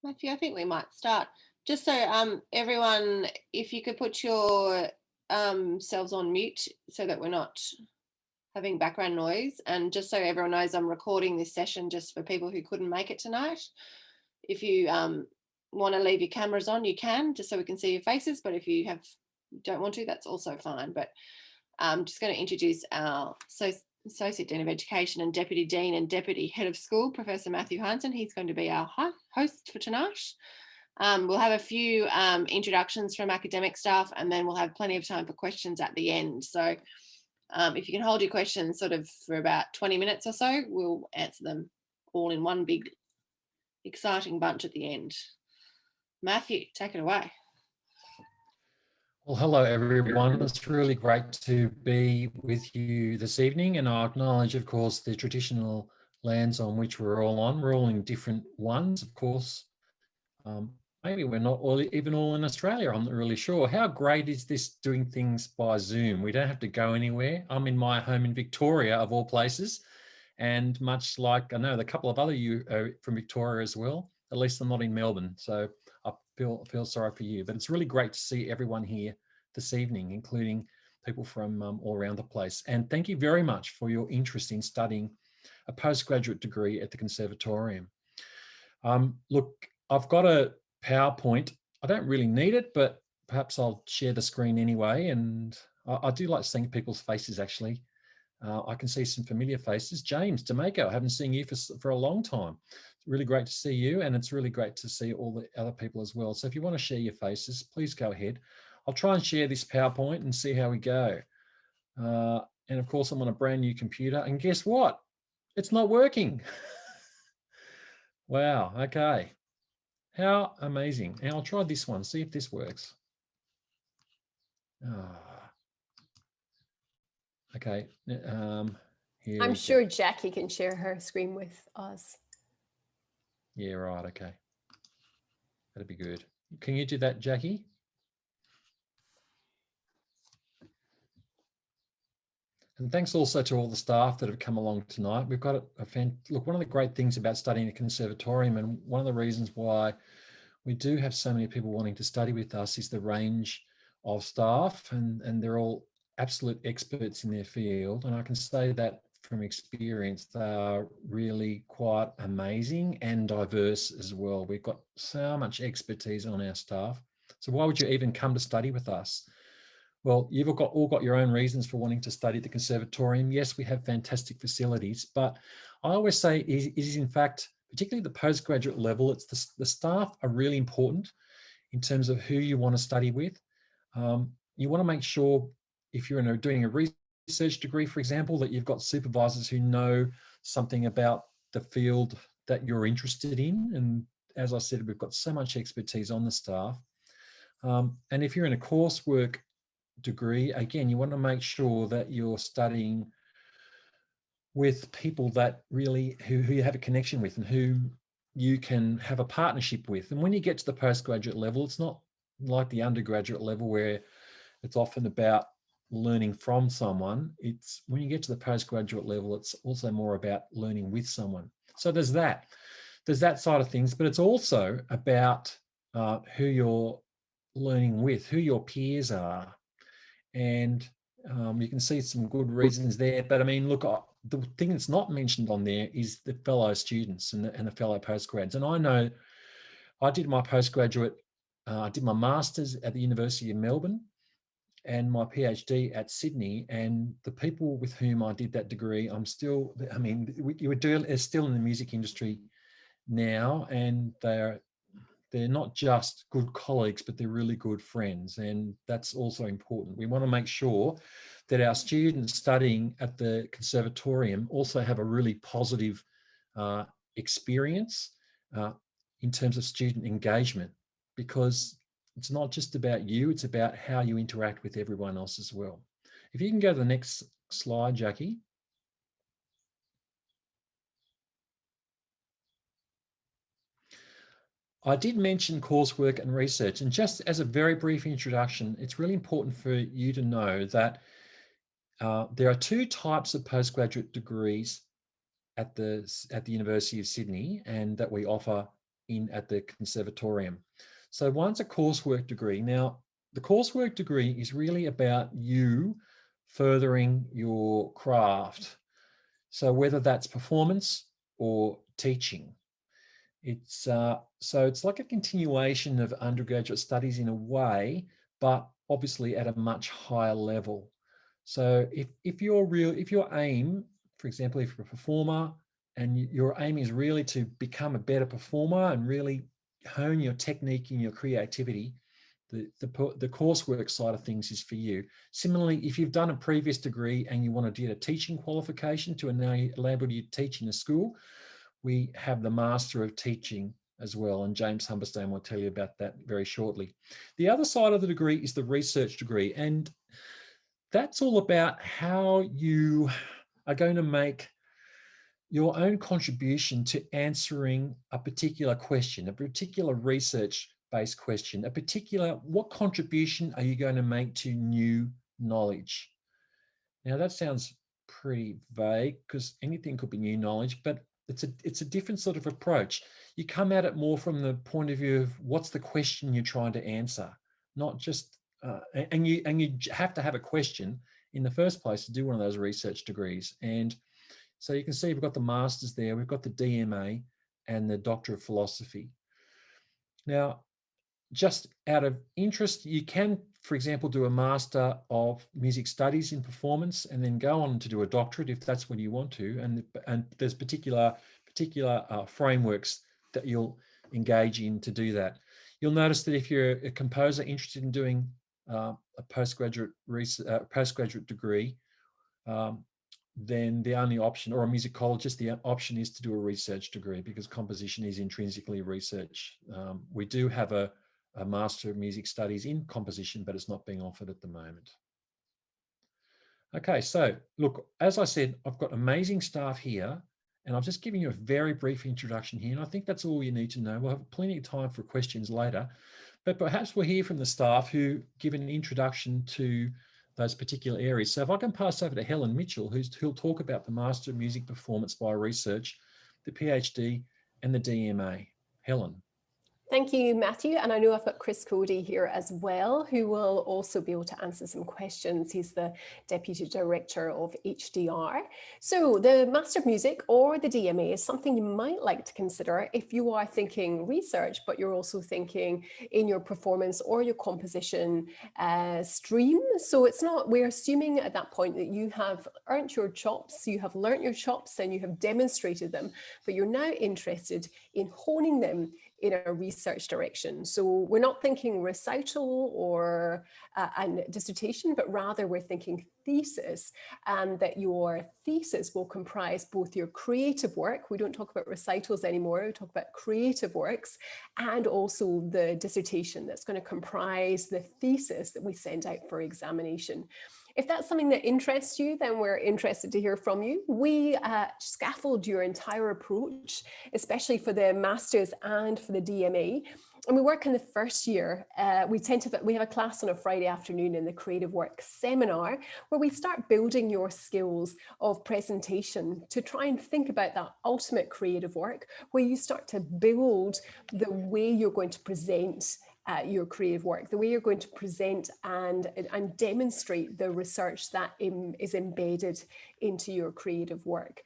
Matthew, I think we might start. Just so everyone, if you could put your selves on mute so that we're not having background noise, and just so everyone knows, I'm recording this session just for people who couldn't make it tonight. If you want to leave your cameras on, you can, just so we can see your faces, but if you don't want to, that's also fine. But I'm just going to introduce our Associate Dean of Education and Deputy Dean and Deputy Head of School, Professor Matthew Hansen. He's going to be our host for tonight. We'll have a few introductions from academic staff, and then we'll have plenty of time for questions at the end. So if you can hold your questions sort of for about 20 minutes or so, we'll answer them all in one big exciting bunch at the end. Matthew, take it away. Well, hello everyone. It's really great to be with you this evening, and I acknowledge, of course, the traditional lands on which we're all on. We're all in different ones, of course. Maybe we're not even all in Australia. I'm not really sure. How great is this doing things by Zoom? We don't have to go anywhere. I'm in my home in Victoria, of all places, and much like I know a couple of other you from Victoria as well. At least I'm not in Melbourne, so I feel sorry for you. But it's really great to see everyone here this evening, including people from all around the place. And thank you very much for your interest in studying a postgraduate degree at the Conservatorium. Look, I've got a PowerPoint. I don't really need it, but perhaps I'll share the screen anyway. And I do like seeing people's faces, actually. I can see some familiar faces. James D'Amico, I haven't seen you for a long time. It's really great to see you, and it's really great to see all the other people as well. So if you want to share your faces, please go ahead. I'll try and share this PowerPoint and see how we go. And of course, I'm on a brand new computer, and guess what? It's not working. Wow, okay. How amazing. And I'll try this one, see if this works. Okay. I'm sure Jackie can share her screen with us. Yeah, right, okay. That'd be good. Can you do that, Jackie? And thanks also to all the staff that have come along tonight. We've got look, one of the great things about studying at Conservatorium, and one of the reasons why we do have so many people wanting to study with us, is the range of staff, and they're all absolute experts in their field. And I can say that from experience, they are really quite amazing and diverse as well. We've got so much expertise on our staff. So why would you even come to study with us? Well, you've all got your own reasons for wanting to study at the Conservatorium. Yes, we have fantastic facilities, but I always say it is in fact, particularly the postgraduate level, it's the staff are really important in terms of who you want to study with. You want to make sure, if you're doing a research degree, for example, that you've got supervisors who know something about the field that you're interested in. And as I said, we've got so much expertise on the staff. And if you're in a coursework degree, again, you want to make sure that you're studying with people that really who you have a connection with and who you can have a partnership with. And when you get to the postgraduate level, it's not like the undergraduate level where it's often about learning from someone. It's when you get to the postgraduate level, it's also more about learning with someone. So there's that side of things, but it's also about who you're learning with, who your peers are. And you can see some good reasons there. But I mean, look, the thing that's not mentioned on there is the fellow students and the fellow postgrads. And I know I did my postgraduate, I did my master's at the University of Melbourne and my PhD at Sydney. And the people with whom I did that degree, they're still in the music industry now, and they're not just good colleagues, but they're really good friends. And that's also important. We want to make sure that our students studying at the Conservatorium also have a really positive experience in terms of student engagement, because it's not just about you, it's about how you interact with everyone else as well. If you can go to the next slide, Jackie. I did mention coursework and research, and just as a very brief introduction, it's really important for you to know that there are two types of postgraduate degrees at the University of Sydney, and that we offer at the Conservatorium. So one's a coursework degree. Now, the coursework degree is really about you furthering your craft. So whether that's performance or teaching, so it's like a continuation of undergraduate studies in a way, but obviously at a much higher level. So if your aim, for example, if you're a performer and your aim is really to become a better performer and really hone your technique and your creativity, the coursework side of things is for you. Similarly, if you've done a previous degree and you want to get a teaching qualification to enable you to teach in a school, we have the Master of Teaching as well, and James Humberstone will tell you about that very shortly. The other side of the degree is the research degree, and that's all about how you are going to make your own contribution to answering a particular question, a particular research-based question, what contribution are you going to make to new knowledge? Now that sounds pretty vague because anything could be new knowledge, but it's a different sort of approach. You come at it more from the point of view of what's the question you're trying to answer, not just and you have to have a question in the first place to do one of those research degrees. And so you can see we've got the masters there, we've got the DMA and the Doctor of Philosophy. Now, just out of interest, you can, for example, do a Master of Music Studies in Performance and then go on to do a doctorate if that's what you want to. And there's particular frameworks that you'll engage in to do that. You'll notice that if you're a composer interested in doing a postgraduate degree, then the only option, or a musicologist, the option is to do a research degree because composition is intrinsically research. We do have a Master of Music Studies in composition, but it's not being offered at the moment. Okay, so look, as I said, I've got amazing staff here, and I've just given you a very brief introduction here, and I think that's all you need to know. We'll have plenty of time for questions later, but perhaps we'll hear from the staff who give an introduction to those particular areas. So if I can pass over to Helen Mitchell, who'll talk about the Master of Music Performance by Research, the PhD, and the DMA. Helen. Thank you, Matthew. And I know I've got Chris Cody here as well, who will also be able to answer some questions. He's the Deputy Director of HDR. So the Master of Music, or the DMA, is something you might like to consider if you are thinking research, but you're also thinking in your performance or your composition stream. So it's not, we're assuming at that point that you have earned your chops, you have learnt your chops and you have demonstrated them, but you're now interested in honing them in a research direction. So we're not thinking recital or and dissertation, but rather we're thinking thesis, and that your thesis will comprise both your creative work, we don't talk about recitals anymore, we talk about creative works, and also the dissertation that's going to comprise the thesis that we send out for examination. If that's something that interests you, then we're interested to hear from you. We scaffold your entire approach, especially for the Masters and for the DMA. And we work in the first year. We have a class on a Friday afternoon in the Creative Work Seminar, where we start building your skills of presentation to try and think about that ultimate creative work, where you start to build the way you're going to present your creative work, the way you're going to present and demonstrate the research that is embedded into your creative work.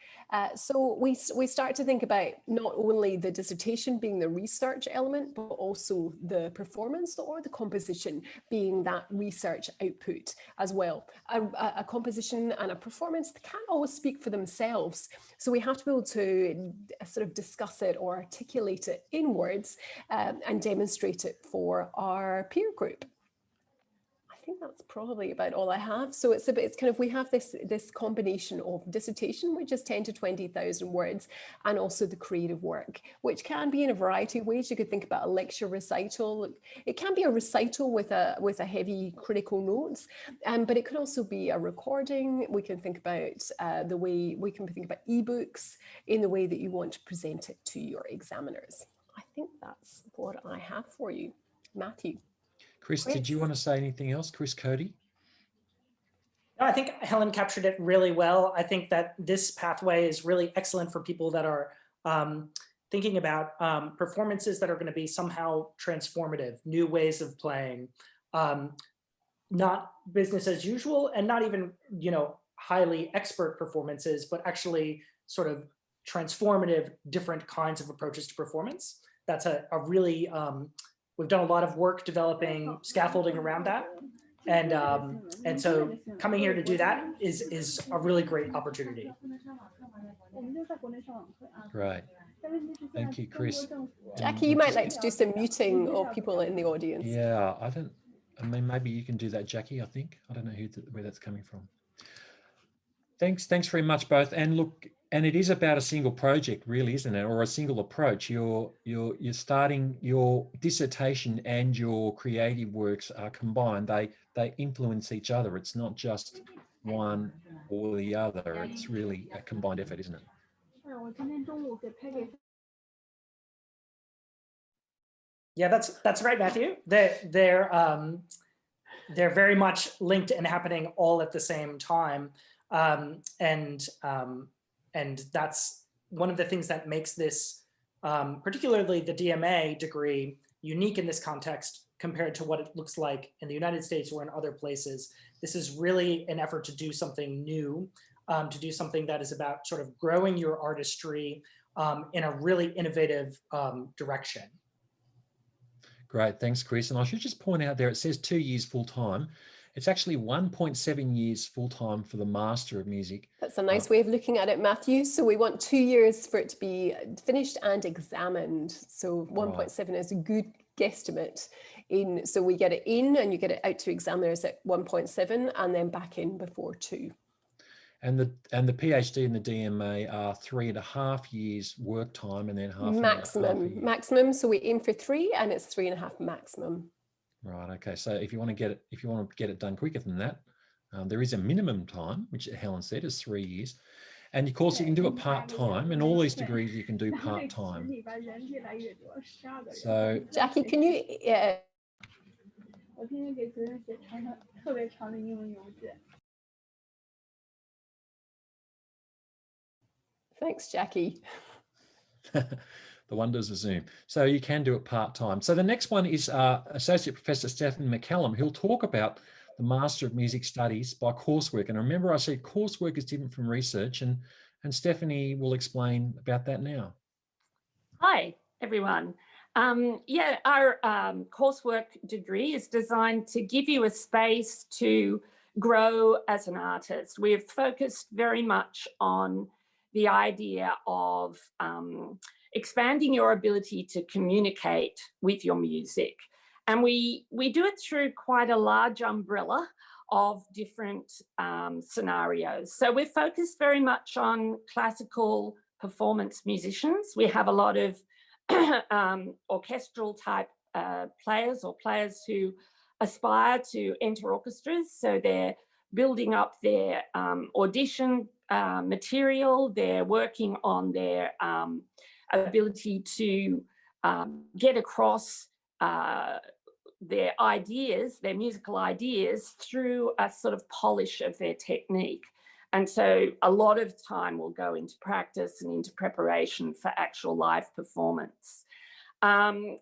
So we start to think about not only the dissertation being the research element, but also the performance or the composition being that research output as well. A composition and a performance can't always speak for themselves. So we have to be able to sort of discuss it or articulate it in words and demonstrate it for our peer group. I think that's probably about all I have. So it's kind of, we have this combination of dissertation, which is 10 to 20,000 words, and also the creative work, which can be in a variety of ways. You could think about a lecture recital. It can be a recital with a heavy critical notes, but it could also be a recording. We can think about ebooks in the way that you want to present it to your examiners. I think that's what I have for you, Matthew. Chris, did you want to say anything else? Chris Cody? No, I think Helen captured it really well. I think that this pathway is really excellent for people that are thinking about performances that are going to be somehow transformative, new ways of playing, not business as usual, and not even, you know, highly expert performances, but actually sort of transformative, different kinds of approaches to performance. That's a really, we've done a lot of work developing scaffolding around that. And so coming here to do that is a really great opportunity. Right. Thank you, Chris. Jackie, you might like to do some muting of people in the audience. Yeah, I mean, maybe you can do that, Jackie, I think. I don't know where that's coming from. Thanks very much, both. And look, and it is about a single project, really, isn't it? Or a single approach. You're starting your dissertation and your creative works are combined. They influence each other. It's not just one or the other. It's really a combined effort, isn't it? Yeah, that's right, Matthew. They're very much linked and happening all at the same time. And that's one of the things that makes this, particularly the DMA degree, unique in this context compared to what it looks like in the United States or in other places. This is really an effort to do something new, to do something that is about sort of growing your artistry in a really innovative direction. Great, thanks, Chris. And I should just point out there, it says 2 years full-time. It's actually 1.7 years full-time for the Master of Music. That's a nice way of looking at it, Matthew. So we want 2 years for it to be finished and examined. So 1.7 is a good guesstimate. So we get it in and you get it out to examiners at 1.7 and then back in before 2. And the PhD and the DMA are 3.5 years work time and then half maximum. So we aim for 3 and it's 3.5 maximum. Right. Okay. So if you want to get it done quicker than that, there is a minimum time, which Helen said is 3 years, and of course you can do it part-time. And all these degrees you can do part-time. So Jackie, can you? Thanks, Jackie. The wonders of Zoom. So you can do it part-time. So the next one is Associate Professor Stephen McCallum. He'll talk about the Master of Music Studies by Coursework. And remember, I said coursework is different from research, and Stephanie will explain about that now. Hi, everyone. Yeah, our coursework degree is designed to give you a space to grow as an artist. We've focused very much on the idea of expanding your ability to communicate with your music. And we do it through quite a large umbrella of different scenarios. So we're focused very much on classical performance musicians. We have a lot of orchestral type players or players who aspire to enter orchestras. So they're building up their audition material, they're working on their ability to get across their ideas, their musical ideas, through a sort of polish of their technique. And so a lot of time will go into practice and into preparation for actual live performance.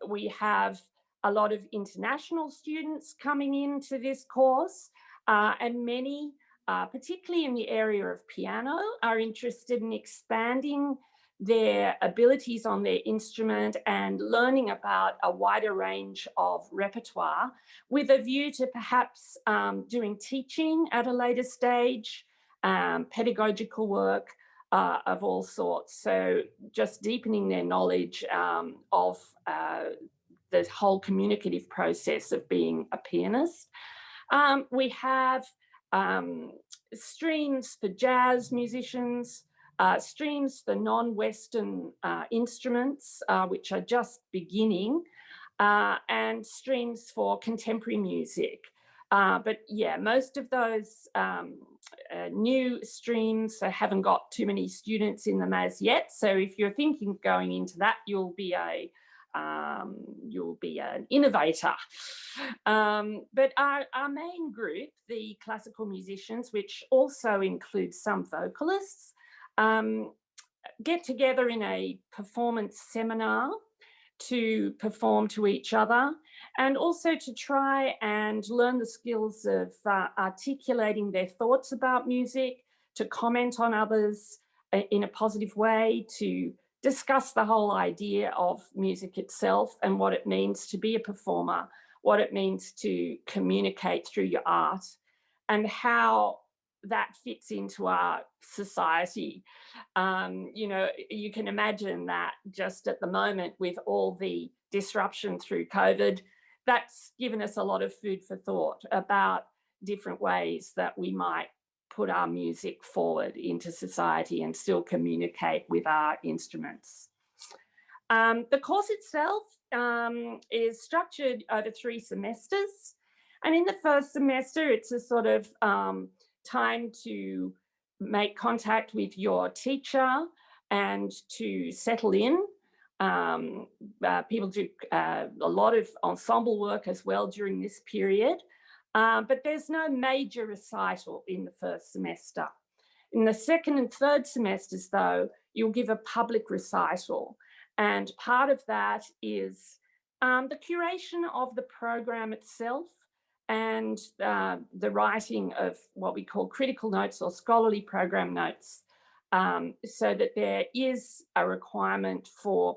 We have a lot of international students coming into this course, and many, particularly in the area of piano, are interested in expanding their abilities on their instrument and learning about a wider range of repertoire with a view to perhaps doing teaching at a later stage, pedagogical work of all sorts. So just deepening their knowledge of the whole communicative process of being a pianist. We have streams for jazz musicians, streams for non-Western instruments, which are just beginning, and streams for contemporary music. But yeah, most of those new streams haven't got too many students in them as yet. So if you're thinking of going into that, you'll be an innovator. But our main group, the classical musicians, which also includes some vocalists, get together in a performance seminar to perform to each other, and also to try and learn the skills of articulating their thoughts about music, to comment on others in a positive way, to discuss the whole idea of music itself and what it means to be a performer, what it means to communicate through your art, and how that fits into our society. You know, you can imagine that just at the moment with all the disruption through COVID, that's given us a lot of food for thought about different ways that we might put our music forward into society and still communicate with our instruments. The course itself is structured over 3 semesters. And in the first semester, it's a sort of time to make contact with your teacher and to settle in. People do a lot of ensemble work as well during this period, but there's no major recital in the first semester. In the second and third semesters, though, you'll give a public recital, and part of that is the curation of the program itself and the writing of what we call critical notes or scholarly program notes, so that there is a requirement for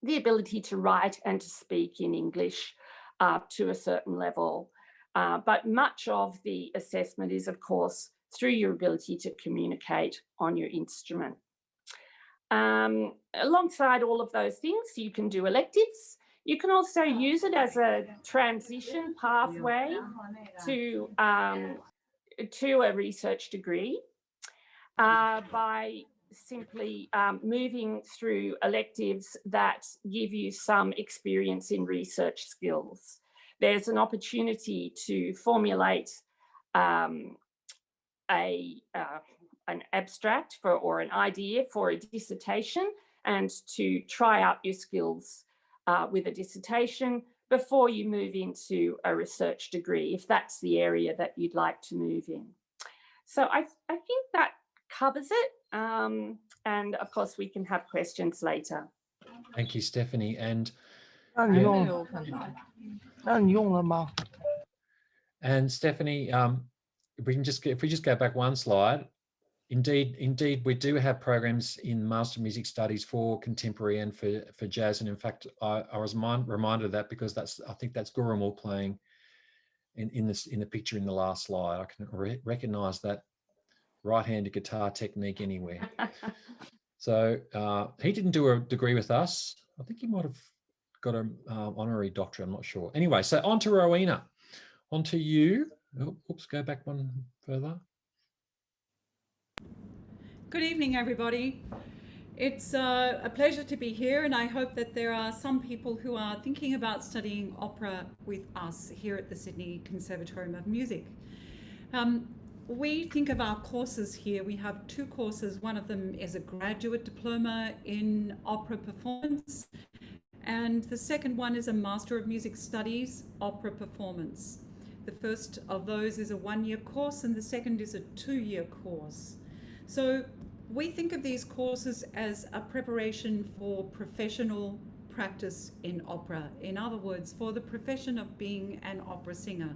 the ability to write and to speak in English to a certain level. But much of the assessment is, of course, through your ability to communicate on your instrument. Alongside all of those things, you can do electives. You can also use it as a transition pathway to a research degree by simply moving through electives that give you some experience in research skills. There's an opportunity to formulate an abstract or an idea for a dissertation, and to try out your skills with a dissertation before you move into a research degree, if that's the area that you'd like to move in. So I think that covers it. And of course, we can have questions later. Thank you, Stephanie. And Stephanie, if we just go back one slide. Indeed, we do have programs in Master of Music Studies for contemporary and for jazz. And in fact, I was reminded of that because I think that's Gurumul playing in the picture in the last slide. I can recognize that right-handed guitar technique anywhere. So he didn't do a degree with us. I think he might have got an honorary doctorate, I'm not sure. Anyway, so on to Rowena, on to you. Oh, oops, go back one further. Good evening, everybody. It's a pleasure to be here, and I hope that there are some people who are thinking about studying opera with us here at the Sydney Conservatorium of Music. We think of our courses here. We have 2 courses. One of them is a graduate diploma in opera performance, and the second one is a Master of Music Studies opera performance. The first of those is a 1-year course, and the second is a 2-year course. So we think of these courses as a preparation for professional practice in opera. In other words, for the profession of being an opera singer.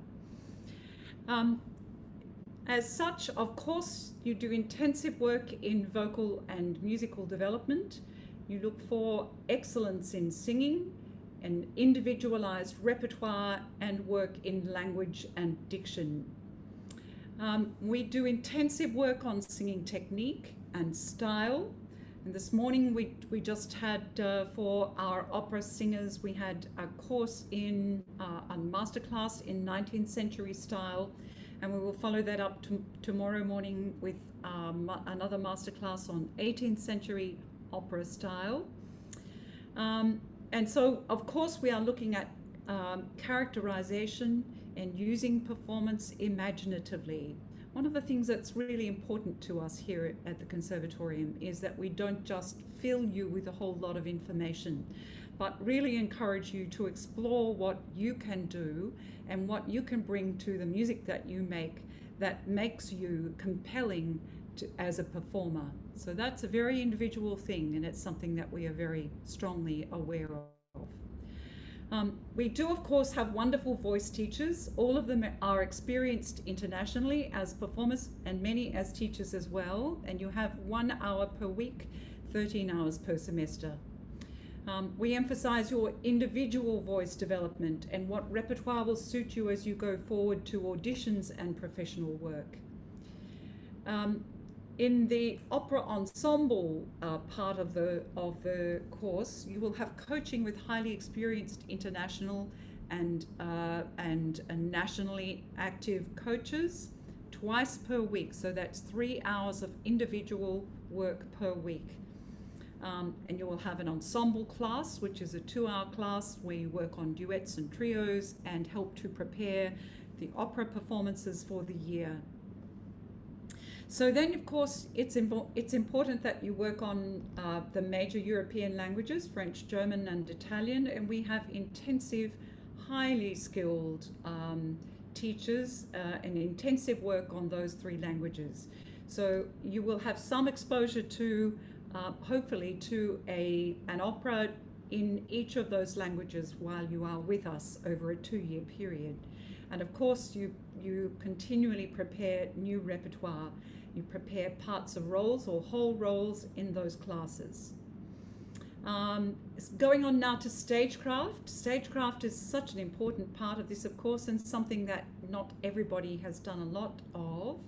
As such, of course, you do intensive work in vocal and musical development. You look for excellence in singing, an individualized repertoire, and work in language and diction. We do intensive work on singing technique and style. And this morning we just had, for our opera singers, we had a course in a masterclass in 19th century style. And we will follow that up tomorrow morning with another masterclass on 18th century opera style. And so, of course, we are looking at characterization and using performance imaginatively. One of the things that's really important to us here at the Conservatorium is that we don't just fill you with a whole lot of information, but really encourage you to explore what you can do and what you can bring to the music that you make that makes you compelling as a performer. So that's a very individual thing, and it's something that we are very strongly aware of. We do, of course, have wonderful voice teachers. All of them are experienced internationally as performers and many as teachers as well. And you have 1 hour per week, 13 hours per semester. We emphasize your individual voice development and what repertoire will suit you as you go forward to auditions and professional work. In the opera ensemble part of the course, you will have coaching with highly experienced international and nationally active coaches twice per week. So that's 3 hours of individual work per week. And you will have an ensemble class, which is a 2-hour class where you work on duets and trios and help to prepare the opera performances for the year. So then, of course, it's important that you work on the major European languages, French, German, and Italian, and we have intensive, highly skilled teachers and intensive work on those 3 languages. So you will have some exposure to, hopefully, to an opera in each of those languages while you are with us over a 2-year period. And of course, you continually prepare new repertoire. You prepare parts of roles or whole roles in those classes. Going on now to Stagecraft. Stagecraft is such an important part of this, of course, and something that not everybody has done a lot of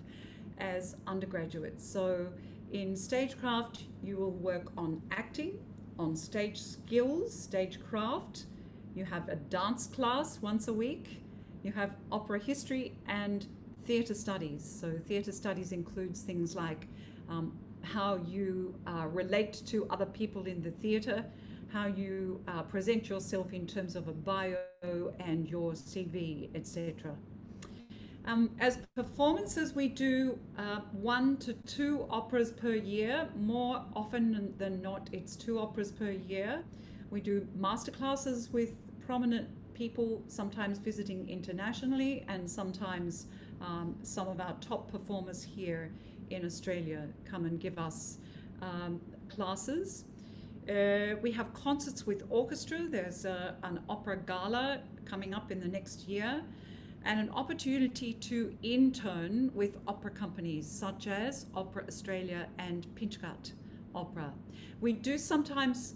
as undergraduates. So in Stagecraft, you will work on acting, on stage skills, stagecraft. You have a dance class once a week. You have opera history and theatre studies. So theatre studies includes things like how you relate to other people in the theatre, how you present yourself in terms of a bio and your CV, etc. As performances, we do 1 to 2 operas per year. More often than not, it's 2 operas per year. We do masterclasses with prominent people, sometimes visiting internationally, and sometimes some of our top performers here in Australia come and give us classes. We have concerts with orchestra. There's an opera gala coming up in the next year, and an opportunity to intern with opera companies such as Opera Australia and Pinchgut Opera. We do sometimes,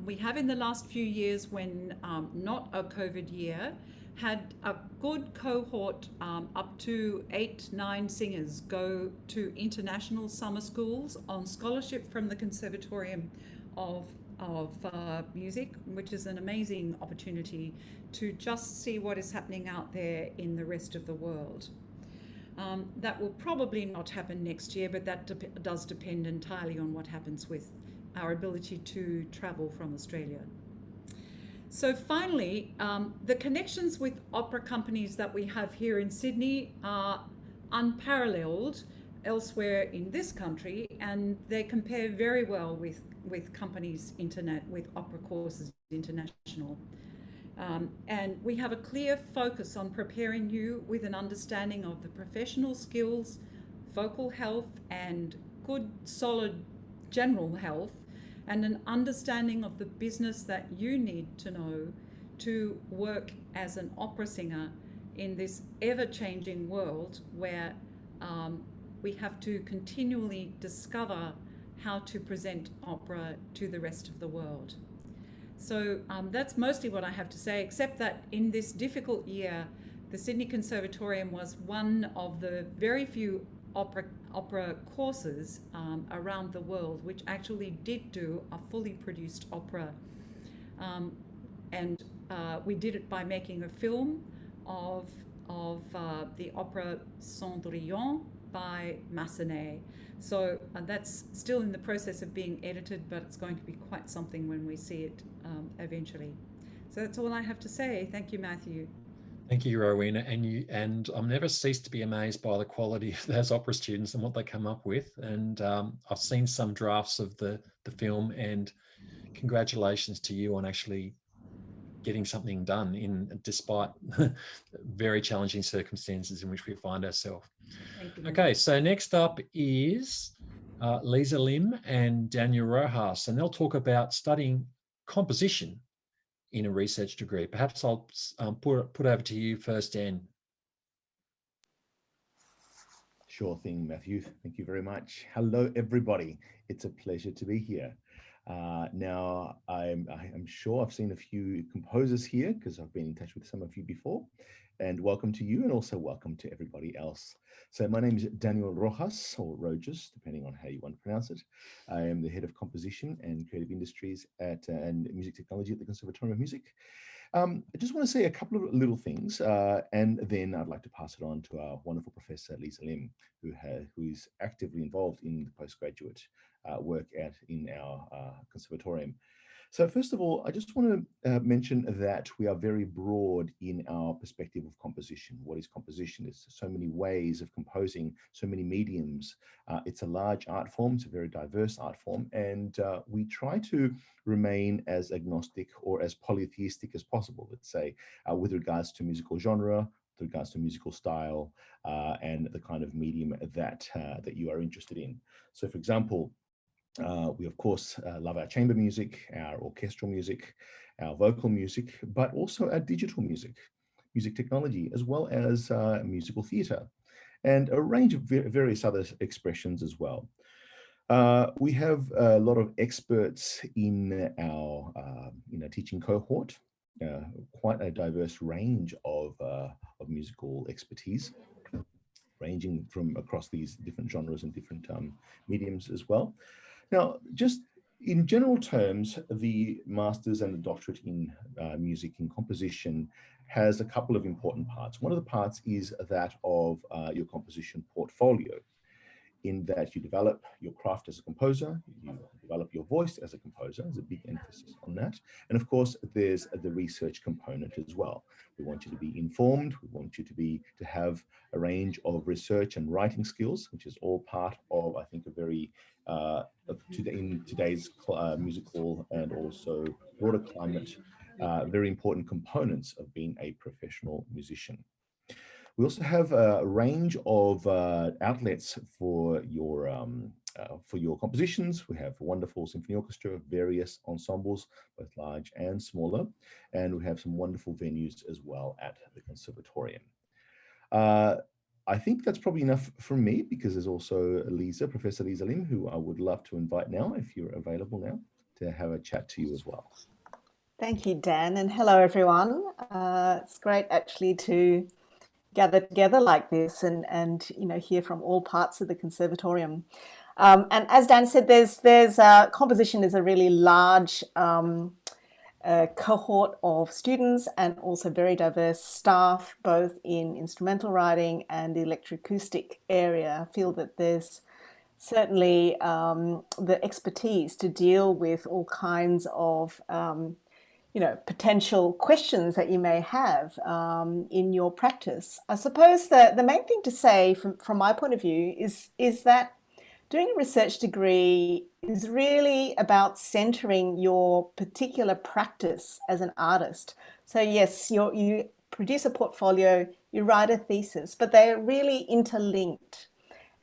we have in the last few years when not a COVID year, had a good cohort, up to 8-9 singers go to international summer schools on scholarship from the Conservatorium of Music, which is an amazing opportunity to just see what is happening out there in the rest of the world. That will probably not happen next year, but that does depend entirely on what happens with our ability to travel from Australia. So finally, the connections with opera companies that we have here in Sydney are unparalleled elsewhere in this country, and they compare very well with companies with Opera Courses International. And we have a clear focus on preparing you with an understanding of the professional skills, vocal health, and good, solid general health, and an understanding of the business that you need to know to work as an opera singer in this ever-changing world where we have to continually discover how to present opera to the rest of the world. So that's mostly what I have to say, except that in this difficult year, the Sydney Conservatorium was one of the very few opera courses around the world which actually did do a fully produced opera. And we did it by making a film of the opera Cendrillon by Massenet. So that's still in the process of being edited, but it's going to be quite something when we see it eventually. So that's all I have to say. Thank you, Matthew. Thank you, Rowena, and I'm never ceased to be amazed by the quality of those opera students and what they come up with. And I've seen some drafts of the film, and congratulations to you on actually getting something done despite very challenging circumstances in which we find ourselves. Thank you. Okay, so next up is Lisa Lim and Daniel Rojas, and they'll talk about studying composition in a research degree. Perhaps I'll put over to you first, Dan. Sure thing, Matthew. Thank you very much. Hello, everybody. It's a pleasure to be here. Now, I'm sure I've seen a few composers here because I've been in touch with some of you before. And welcome to you, and also welcome to everybody else. So my name is Daniel Rojas, or Rojas, depending on how you want to pronounce it. I am the head of composition and creative industries and music technology at the Conservatorium of Music. I just want to say a couple of little things, and then I'd like to pass it on to our wonderful professor, Lisa Lim, who is actively involved in the postgraduate work in our conservatorium. So first of all, I just want to mention that we are very broad in our perspective of composition. What is composition? There's so many ways of composing, so many mediums. It's a large art form, it's a very diverse art form, and we try to remain as agnostic or as polytheistic as possible, let's say, with regards to musical genre, with regards to musical style, and the kind of medium that you are interested in. So for example, we of course love our chamber music, our orchestral music, our vocal music, but also our digital music, music technology, as well as musical theatre, and a range of various other expressions as well. We have a lot of experts in our teaching cohort, quite a diverse range of musical expertise, ranging from across these different genres and different mediums as well. Now, just in general terms, the master's and the doctorate in music and composition has a couple of important parts. One of the parts is that of your composition portfolio, in that you develop your craft as a composer, you develop your voice as a composer. There's a big emphasis on that. And of course, there's the research component as well. We want you to be informed. We want you to have a range of research and writing skills, which is all part of, I think, a very, in today's musical and also broader climate, very important components of being a professional musician. We also have a range of outlets for your compositions. We have a wonderful symphony orchestra, various ensembles, both large and smaller, and we have some wonderful venues as well at the Conservatorium. I think that's probably enough from me, because there's also Professor Lisa Lim, who I would love to invite now, if you're available now, to have a chat to you as well. Thank you, Dan, and hello, everyone. It's great actually to gather together like this and hear from all parts of the Conservatorium. And as Dan said, there's composition is a really large cohort of students, and also very diverse staff, both in instrumental writing and the electroacoustic area. I feel that there's certainly the expertise to deal with all kinds of potential questions that you may have in your practice. I suppose that the main thing to say from my point of view is that doing a research degree is really about centering your particular practice as an artist. So yes, you produce a portfolio, you write a thesis, but they're really interlinked.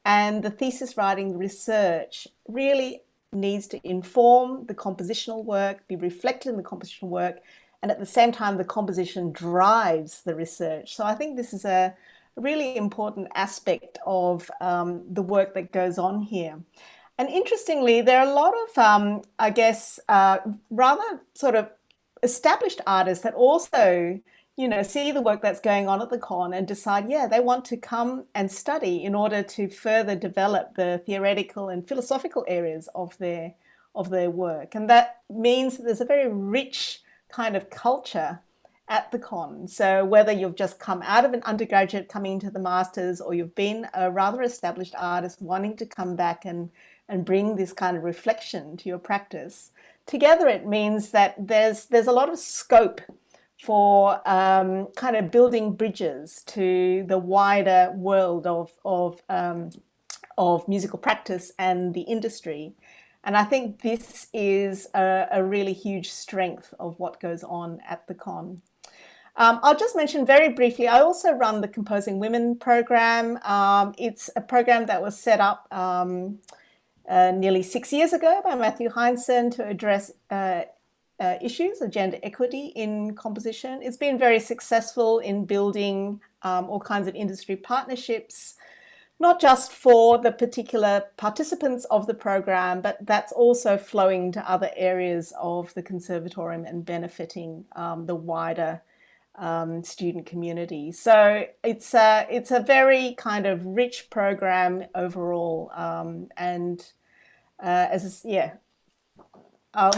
And the thesis writing research really needs to inform the compositional work, be reflected in the compositional work, and at the same time, the composition drives the research. So I think this is a really important aspect of the work that goes on here. And interestingly, there are a lot of, rather sort of established artists that also, see the work that's going on at the Con and decide, yeah, they want to come and study in order to further develop the theoretical and philosophical areas of their work. And that means that there's a very rich kind of culture at the Con. So whether you've just come out of an undergraduate coming into the masters, or you've been a rather established artist wanting to come back and bring this kind of reflection to your practice, together it means that there's a lot of scope for kind of building bridges to the wider world of musical practice and the industry. And I think this is a really huge strength of what goes on at the con. I'll just mention very briefly, I also run the Composing Women program. It's a program that was set up nearly 6 years ago by Matthew Heinsohn to address issues of gender equity in composition. It's been very successful in building all kinds of industry partnerships, not just for the particular participants of the program, but that's also flowing to other areas of the Conservatorium and benefiting the wider student community. So it's a very kind of rich program overall,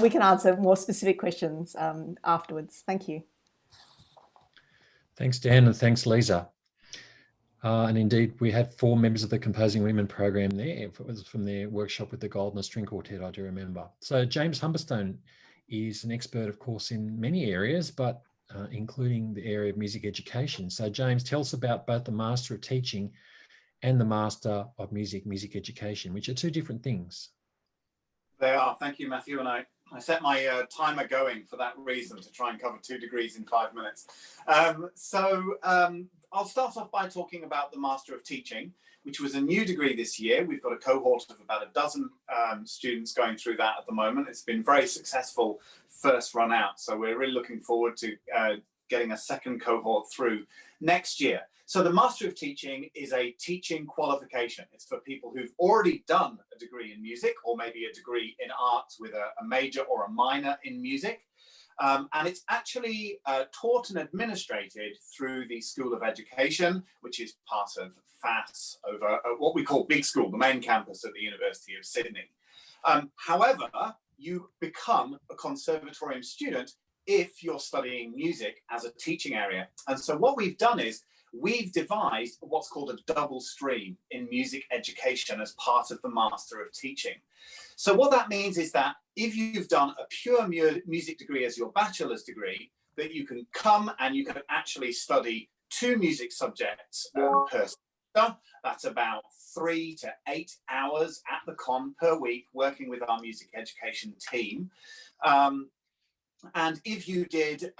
we can answer more specific questions afterwards. Thank you. Thanks, Dan, and thanks, Lisa. And indeed, we had 4 members of the Composing Women program there. It was from their workshop with the Goldner String Quartet, I do remember. So James Humberstone is an expert, of course, in many areas, but including the area of music education. So James, tell us about both the Master of Teaching and the Master of Music Education, which are 2 different things. They are. Thank you, Matthew. And I set my timer going for that reason, to try and cover 2 degrees in 5 minutes. I'll start off by talking about the Master of Teaching, which was a new degree this year. We've got a cohort of about a dozen students going through that at the moment. It's been very successful first run out. So we're really looking forward to getting a second cohort through next year. So the Master of Teaching is a teaching qualification. It's for people who've already done a degree in music, or maybe a degree in art with a major or a minor in music. And it's actually taught and administrated through the School of Education, which is part of FAS over what we call Big School, the main campus at the University of Sydney. However, you become a Conservatorium student if you're studying music as a teaching area. And so what we've done is we've devised what's called a double stream in music education as part of the Master of Teaching. So what that means is that if you've done a pure music degree as your bachelor's degree, that you can come and you can actually study 2 music subjects per semester. That's about 3 to 8 hours at the con per week, working with our music education team. And if you did,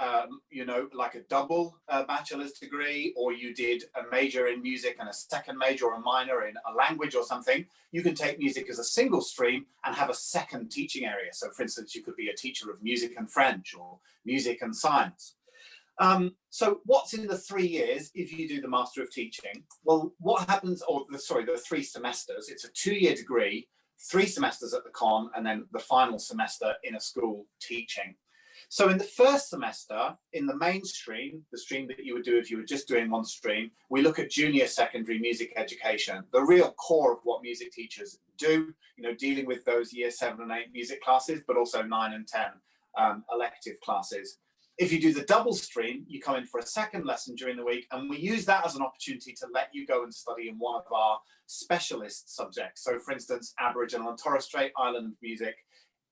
like a double bachelor's degree, or you did a major in music and a second major or a minor in a language or something, you can take music as a single stream and have a second teaching area. So for instance, you could be a teacher of music and French, or music and science. So what's in the 3 years if you do the Master of Teaching? Well, what happens, the 3 semesters, it's a 2-year degree, 3 semesters at the con, and then the final semester in a school teaching. So in the first semester, in the mainstream, the stream that you would do if you were just doing one stream, we look at junior secondary music education, the real core of what music teachers do, dealing with those year 7 and 8 music classes, but also 9 and 10 elective classes. If you do the double stream, you come in for a second lesson during the week, and we use that as an opportunity to let you go and study in one of our specialist subjects. So for instance, Aboriginal and Torres Strait Island music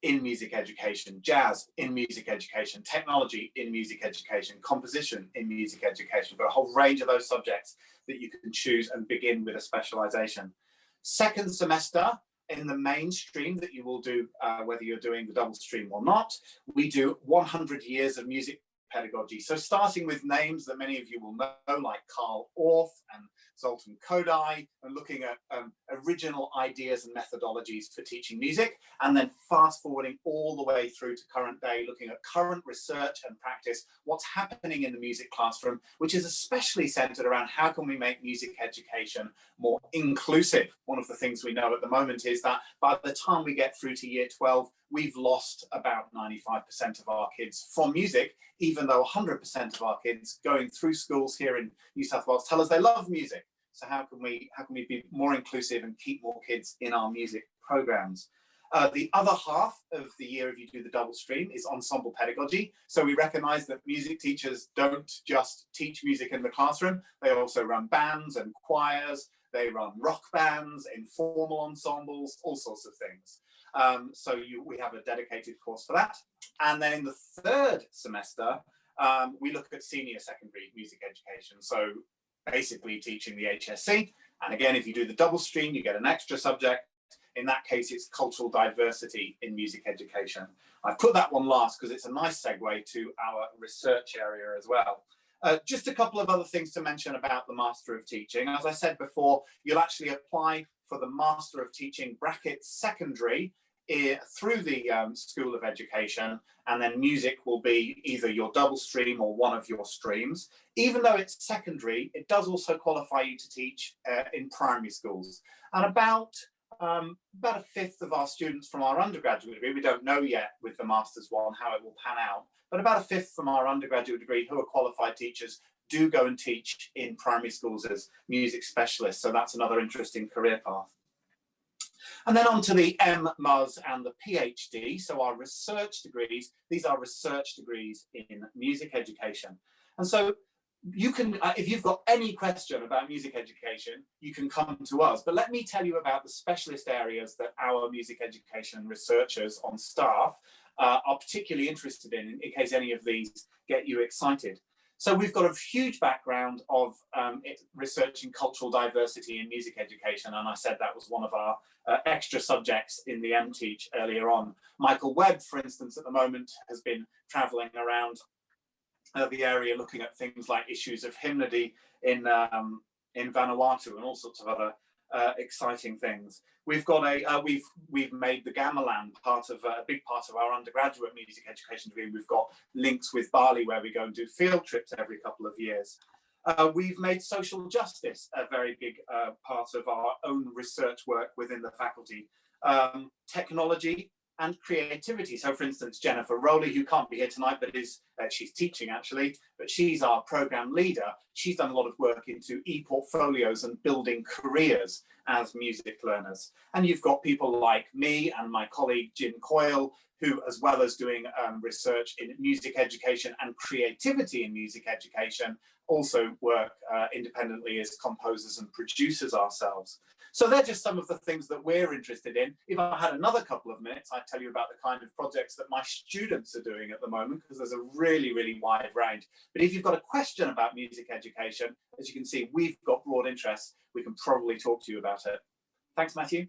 in music education, jazz in music education, technology in music education, composition in music education, but a whole range of those subjects that you can choose and begin with a specialization. Second semester, in the mainstream that you will do, whether you're doing the double stream or not, we do 100 years of music pedagogy. So starting with names that many of you will know, like Carl Orff and Zoltan Kodály, and looking at original ideas and methodologies for teaching music, and then fast forwarding all the way through to current day, looking at current research and practice, what's happening in the music classroom, which is especially centered around how can we make music education more inclusive. One of the things we know at the moment is that by the time we get through to year 12, we've lost about 95% of our kids from music, even though 100% of our kids going through schools here in New South Wales tell us they love music. So how can we be more inclusive and keep more kids in our music programs? The other half of the year, if you do the double stream, is Ensemble Pedagogy. So we recognize that music teachers don't just teach music in the classroom, they also run bands and choirs, they run rock bands, informal ensembles, all sorts of things. We have a dedicated course for that. And then in the third semester, we look at senior secondary music education. So basically teaching the HSC. And again, if you do the double stream, you get an extra subject. In that case, it's cultural diversity in music education. I've put that one last because it's a nice segue to our research area as well. Just a couple of other things to mention about the Master of Teaching. As I said before, you'll actually apply for the Master of Teaching (secondary) through the School of Education, and then music will be either your double stream or one of your streams. Even though it's secondary, it does also qualify you to teach in primary schools. And about a fifth of our students from our undergraduate degree, we don't know yet with the Masters one how it will pan out, but about a fifth from our undergraduate degree who are qualified teachers do go and teach in primary schools as music specialists. So that's another interesting career path. And then on to the M.Mus and the PhD. So our research degrees, these are research degrees in music education. And so you can, if you've got any question about music education, you can come to us. But let me tell you about the specialist areas that our music education researchers on staff are particularly interested in case any of these get you excited. So we've got a huge background of researching cultural diversity in music education, and I said that was one of our extra subjects in the MTeach earlier on. Michael Webb, for instance, at the moment has been travelling around the area looking at things like issues of hymnody in Vanuatu and all sorts of other exciting things. We've got we've made the gamelan part of a big part of our undergraduate music education degree. We've got links with Bali where we go and do field trips every couple of years. We've made social justice a very big part of our own research work within the faculty. Technology and creativity. So for instance, Jennifer Rowley, who can't be here tonight, but she's teaching actually, but she's our program leader. She's done a lot of work into e-portfolios and building careers as music learners. And you've got people like me and my colleague Jim Coyle, who, as well as doing research in music education and creativity in music education, also work independently as composers and producers ourselves. So they're just some of the things that we're interested in. If I had another couple of minutes, I'd tell you about the kind of projects that my students are doing at the moment, because there's a really, really wide range. But if you've got a question about music education, as you can see, we've got broad interests. We can probably talk to you about it. Thanks, Matthew.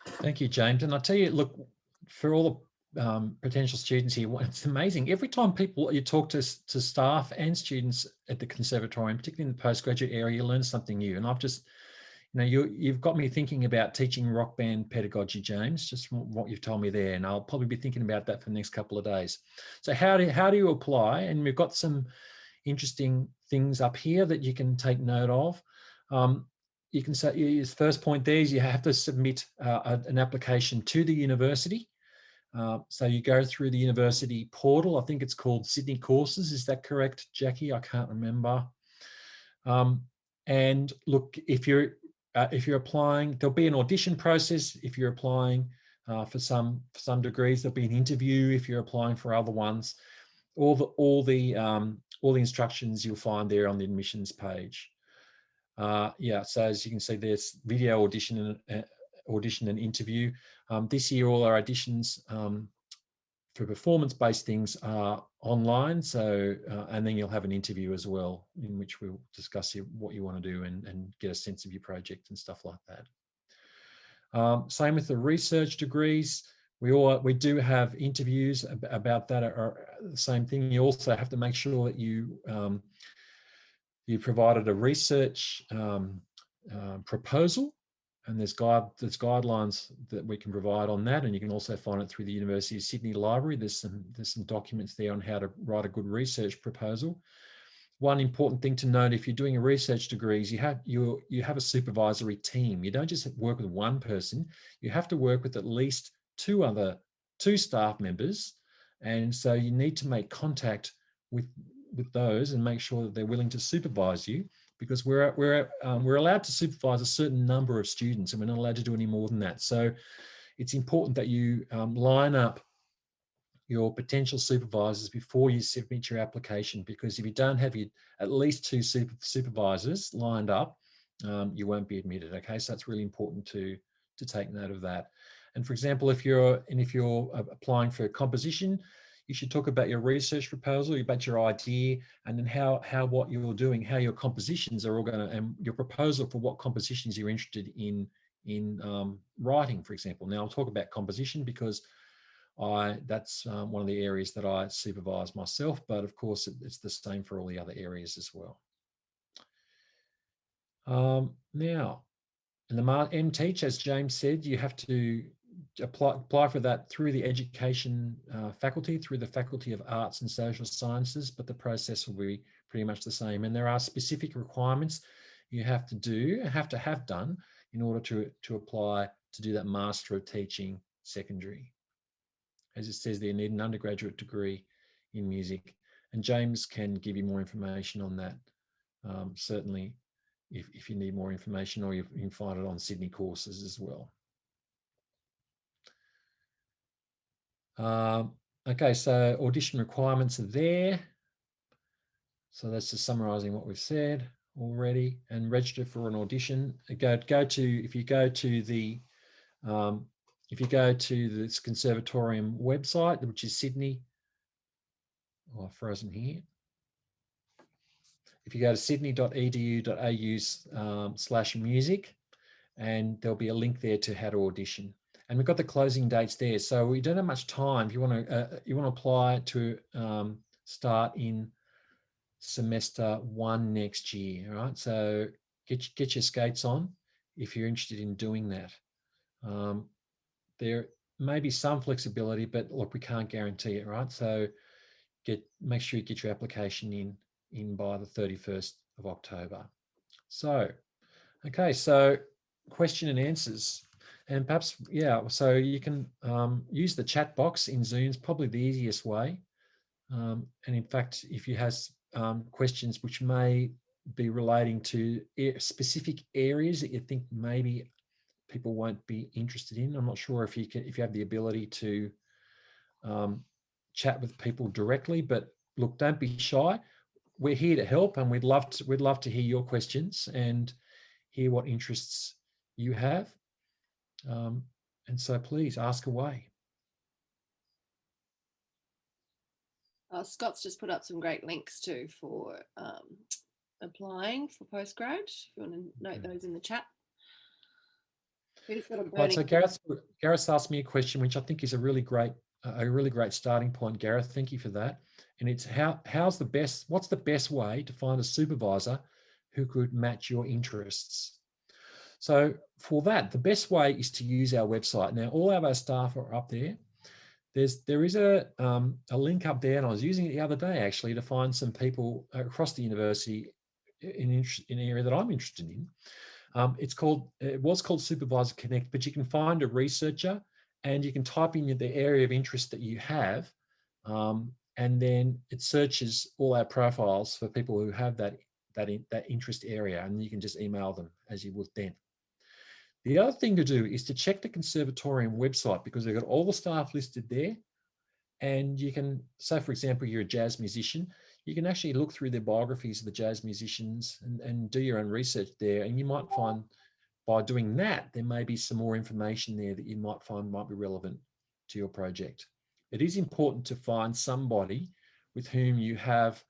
Thank you, James. And I'll tell you, look, for all the potential students here, it's amazing. Every time you talk to staff and students at the Conservatorium, particularly in the postgraduate area, you learn something new. And I've just, you've got me thinking about teaching rock band pedagogy, James, just from what you've told me there. And I'll probably be thinking about that for the next couple of days. So how do you apply? And we've got some interesting things up here that you can take note of. You can say, his first point there is you have to submit an application to the university. So you go through the university portal. I think it's called Sydney Courses. Is that correct, Jackie? I can't remember. And look, if you're applying, there'll be an audition process. If you're applying for some degrees, there'll be an interview. If you're applying for other ones, all the instructions you'll find there on the admissions page. Yeah, so as you can see, there's video audition and interview. This year, all our auditions for performance-based things are online. So, and then you'll have an interview as well, in which we'll discuss what you want to do and get a sense of your project and stuff like that. Same with the research degrees. We do have interviews about that. Are the same thing. You also have to make sure that you provided a research proposal, and there's guidelines that we can provide on that, and you can also find it through the University of Sydney Library. There's some documents there on how to write a good research proposal. One important thing to note, if you're doing a research degree, is you have a supervisory team. You don't just work with one person. You have to work with at least two staff members, and so you need to make contact with those and make sure that they're willing to supervise you, because we're allowed to supervise a certain number of students, and we're not allowed to do any more than that. So it's important that you line up your potential supervisors before you submit your application, because if you don't have at least two supervisors lined up, you won't be admitted. Okay, so that's really important to take note of that. And for example, if you're applying for a composition, you should talk about your research proposal, about your idea, and then what you're doing, how your compositions are all going to, and your proposal for what compositions you're interested in in writing, for example. Now I'll talk about composition because that's one of the areas that I supervise myself, but of course it's the same for all the other areas as well. Now, in the MTeach, as James said, you have to apply for that through the education faculty, through the Faculty of Arts and Social Sciences, but the process will be pretty much the same. And there are specific requirements you have to have done in order to apply to do that Master of Teaching Secondary. As it says there, you need an undergraduate degree in music. And James can give you more information on that, certainly, if you need more information, or you can find it on Sydney courses as well. Okay, so audition requirements are there. So that's just summarising what we've said already. And register for an audition. If you go to the Conservatorium website, which is Sydney. Oh, I've frozen here. If you go to sydney.edu.au/music, and there'll be a link there to how to audition. And we've got the closing dates there, so we don't have much time. If you want to apply to start in semester 1 next year, all right? So get your skates on if you're interested in doing that. There may be some flexibility, but look, we can't guarantee it, right? So make sure you get your application in by the 31st of October. So, okay, so question and answers. And perhaps, yeah, so you can use the chat box in Zoom's probably the easiest way. And in fact, if you have questions which may be relating to specific areas that you think maybe people won't be interested in, I'm not sure if you have the ability to chat with people directly, but look, don't be shy. We're here to help, and we'd love to hear your questions and hear what interests you have. And so please ask away. Scott's just put up some great links too for applying for postgrad. If you want to note those in the chat. Right, so Gareth asked me a question, which I think is a really great starting point, Gareth. Thank you for that. And it's what's the best way to find a supervisor who could match your interests? So for that, the best way is to use our website. Now, all of our staff are up there. There is a link up there, and I was using it the other day actually to find some people across the university in an area that I'm interested in. It was called Supervisor Connect, but you can find a researcher and you can type in the area of interest that you have, and then it searches all our profiles for people who have that interest area, and you can just email them as you would then. The other thing to do is to check the Conservatorium website, because they've got all the staff listed there, and you can, so for example, you're a jazz musician, you can actually look through their biographies of the jazz musicians and do your own research there, and you might find by doing that, there may be some more information there that you might find might be relevant to your project. It is important to find somebody with whom you have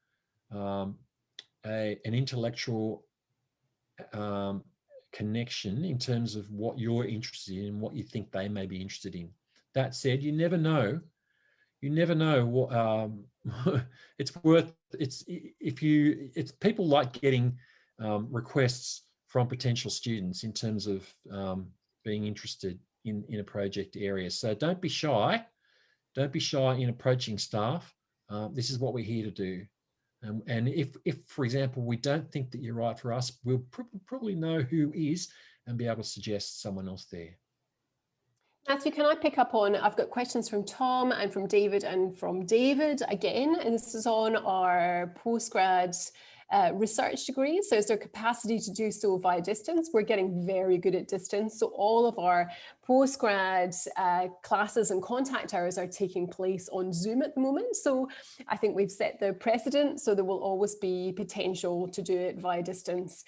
an intellectual connection in terms of what you're interested in and what you think they may be interested in. That said, you never know what people like getting requests from potential students in terms of being interested in a project area. So don't be shy in approaching staff. This is what we're here to do. And if for example, we don't think that you're right for us, we'll probably know who is and be able to suggest someone else there. Matthew, can I pick up on, I've got questions from Tom and from David again, and this is on our postgrad research degrees. So is there capacity to do so via distance? We're getting very good at distance. So all of our postgrad classes and contact hours are taking place on Zoom at the moment. So I think we've set the precedent, so there will always be potential to do it via distance.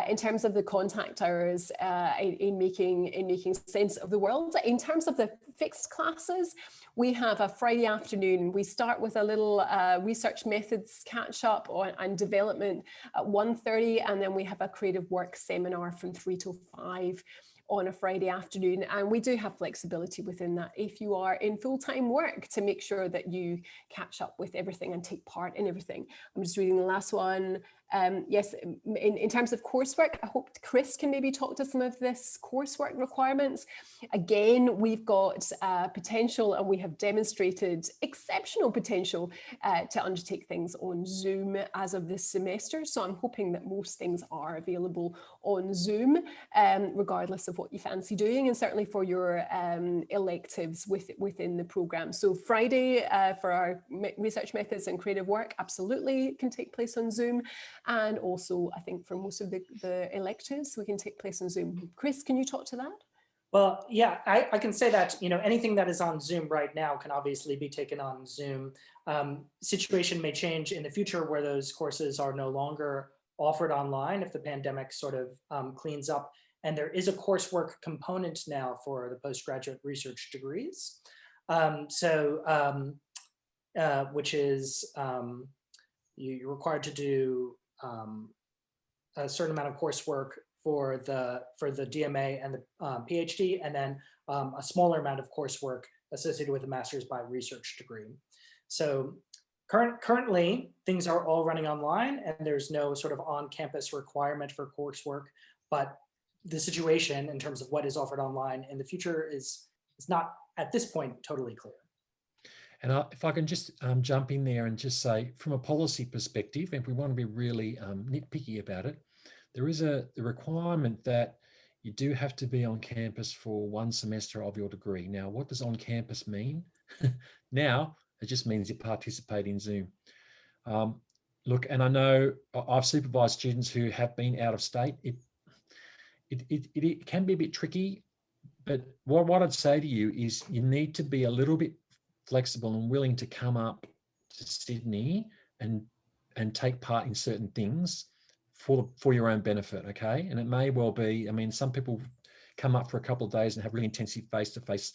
In terms of the contact hours, in making sense of the world. In terms of the fixed classes, we have a Friday afternoon. We start with a little research methods catch up and development at 1:30, and then we have a creative work seminar from 3 till 5. on a Friday afternoon. And we do have flexibility within that if you are in full-time work, to make sure that you catch up with everything and take part in everything. I'm just reading the last one. Yes, in terms of coursework, I hope Chris can maybe talk to some of this coursework requirements. Again, we've got potential, and we have demonstrated exceptional potential to undertake things on Zoom as of this semester. So I'm hoping that most things are available on Zoom, regardless of what you fancy doing, and certainly for your electives within the program. So Friday for our research methods and creative work absolutely can take place on Zoom. And also, I think for most of the electives, we can take place on Zoom. Chris, can you talk to that? Well, yeah, I can say that, you know, anything that is on Zoom right now can obviously be taken on Zoom. Situation may change in the future where those courses are no longer offered online if the pandemic sort of cleans up. And there is a coursework component now for the postgraduate research degrees. Which is you're required to do a certain amount of coursework for the DMA and the PhD, and then a smaller amount of coursework associated with a master's by research degree. So currently, things are all running online, and there's no sort of on-campus requirement for coursework, but the situation in terms of what is offered online in the future is not, at this point, totally clear. And if I can just jump in there and just say, from a policy perspective, if we want to be really nitpicky about it, there is the requirement that you do have to be on campus for one semester of your degree. Now, what does on campus mean? Now, it just means you participate in Zoom. Look, and I know I've supervised students who have been out of state. It can be a bit tricky, but what I'd say to you is you need to be a little bit flexible and willing to come up to Sydney and take part in certain things for your own benefit, okay? And it may well be, I mean, some people come up for a couple of days and have really intensive face-to-face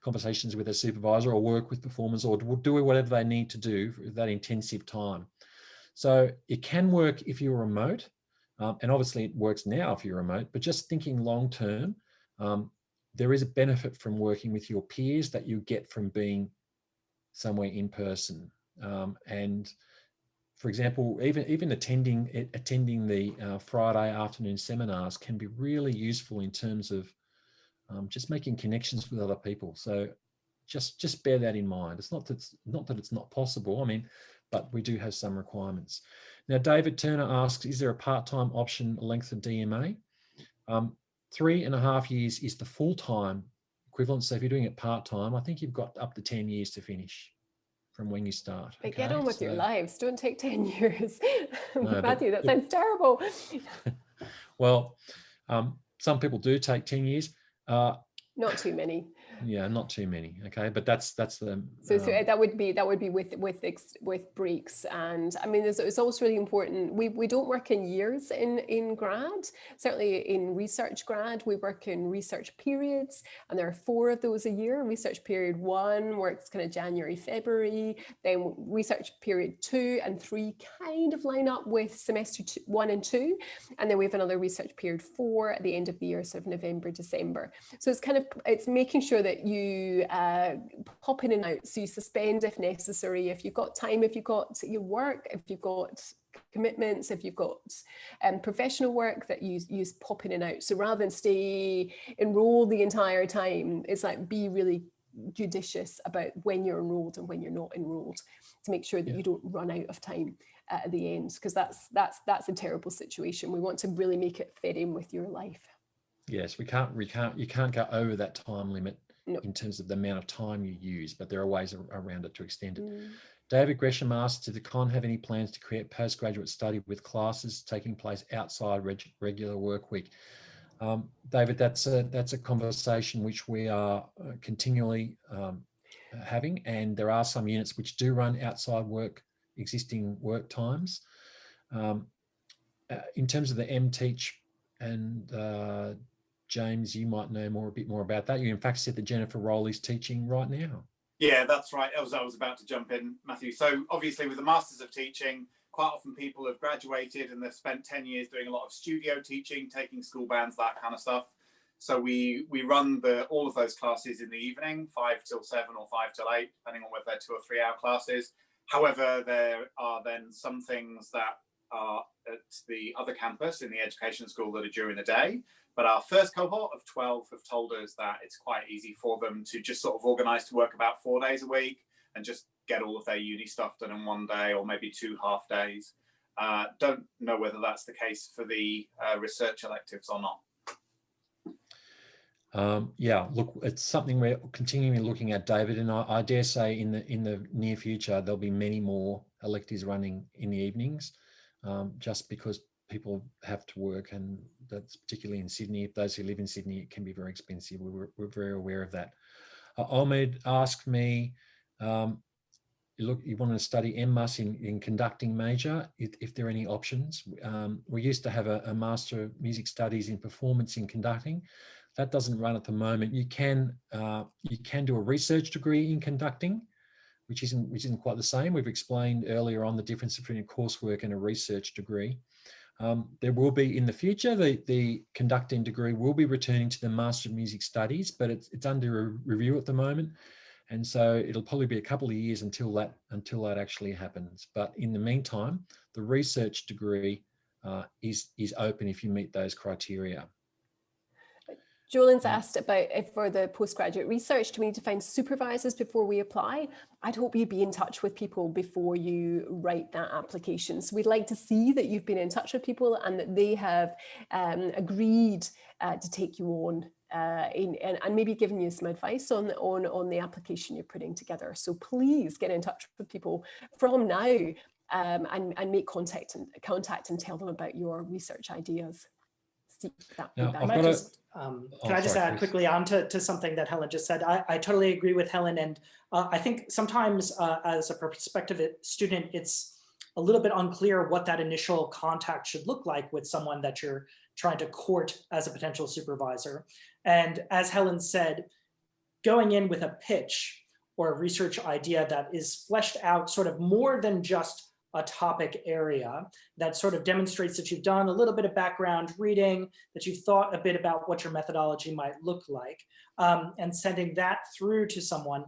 conversations with their supervisor, or work with performers, or do whatever they need to do for that intensive time. So it can work if you're remote, and obviously it works now if you're remote, but just thinking long-term, there is a benefit from working with your peers that you get from being somewhere in person. And for example, even attending the Friday afternoon seminars can be really useful in terms of just making connections with other people. So just bear that in mind. It's not that it's not possible. I mean, but we do have some requirements. Now, David Turner asks, is there a part-time option length of DMA? 3.5 years is the full-time equivalent. So if you're doing it part-time, I think you've got up to 10 years to finish from when you start. But get on with your lives. Don't take 10 years. No, Matthew, that sounds terrible. Well, some people do take 10 years. Not too many. Yeah, not too many. Okay, but that's the. So that would be with breaks, and I mean, it's also really important. We don't work in years in grad. Certainly in research grad, we work in research periods, and there are 4 of those a year. Research period 1 works kind of January, February. Then research period 2 and 3 kind of line up with semester 1 and 2, and then we have another research period 4 at the end of the year, sort of November, December. So it's making sure that you pop in and out, so you suspend if necessary, if you've got time, if you've got your work, if you've got commitments, if you've got professional work, that you pop in and out. So rather than stay enrolled the entire time, it's like be really judicious about when you're enrolled and when you're not enrolled, to make sure that you don't run out of time at the end, because that's a terrible situation. We want to really make it fit in with your life. Yes, you can't go over that time limit in terms of the amount of time you use, but there are ways around it to extend it. David Gresham asks, did the Con have any plans to create postgraduate study with classes taking place outside regular work week? David, that's a conversation which we are continually having, and there are some units which do run outside existing work times. In terms of the MTeach, and James, you might know a bit more about that. You in fact said that Jennifer Rowley's teaching right now. Yeah, that's right. I was about to jump in, Matthew. So obviously with the Masters of Teaching, quite often people have graduated and they've spent 10 years doing a lot of studio teaching, taking school bands, that kind of stuff. So we run all of those classes in the evening, 5 till 7 or 5 till 8, depending on whether they're 2 or 3 hour classes. However, there are then some things that are at the other campus in the education school that are during the day. But our first cohort of 12 have told us that it's quite easy for them to just sort of organise to work about 4 days a week and just get all of their uni stuff done in 1 day or maybe 2 half days. Don't know whether that's the case for the research electives or not. Yeah, look, it's something we're continually looking at, David, and I dare say in the near future there'll be many more electives running in the evenings, just because people have to work, and that's particularly in Sydney. If those who live in Sydney, it can be very expensive. We're very aware of that. Ahmed asked me, look, you want to study MMUS in conducting major, if there are any options. We used to have a Master of Music Studies in Performance in Conducting. That doesn't run at the moment. You can do a research degree in conducting, which isn't quite the same. We've explained earlier on the difference between a coursework and a research degree. There will be in the future, the conducting degree will be returning to the Master of Music Studies, but it's under review at the moment. And so it'll probably be a couple of years until that actually happens. But in the meantime, the research degree is open if you meet those criteria. Jolin's asked about if for the postgraduate research, do we need to find supervisors before we apply? I'd hope you'd be in touch with people before you write that application. So we'd like to see that you've been in touch with people and that they have agreed to take you on and maybe given you some advice on the application you're putting together. So please get in touch with people from now and make contact and tell them about your research ideas. Can I just add quickly on to something that Helen just said? I totally agree with Helen, and I think sometimes as a prospective student, it's a little bit unclear what that initial contact should look like with someone that you're trying to court as a potential supervisor. And as Helen said, going in with a pitch or a research idea that is fleshed out sort of more than just a topic area, that sort of demonstrates that you've done a little bit of background reading, that you've thought a bit about what your methodology might look like, and sending that through to someone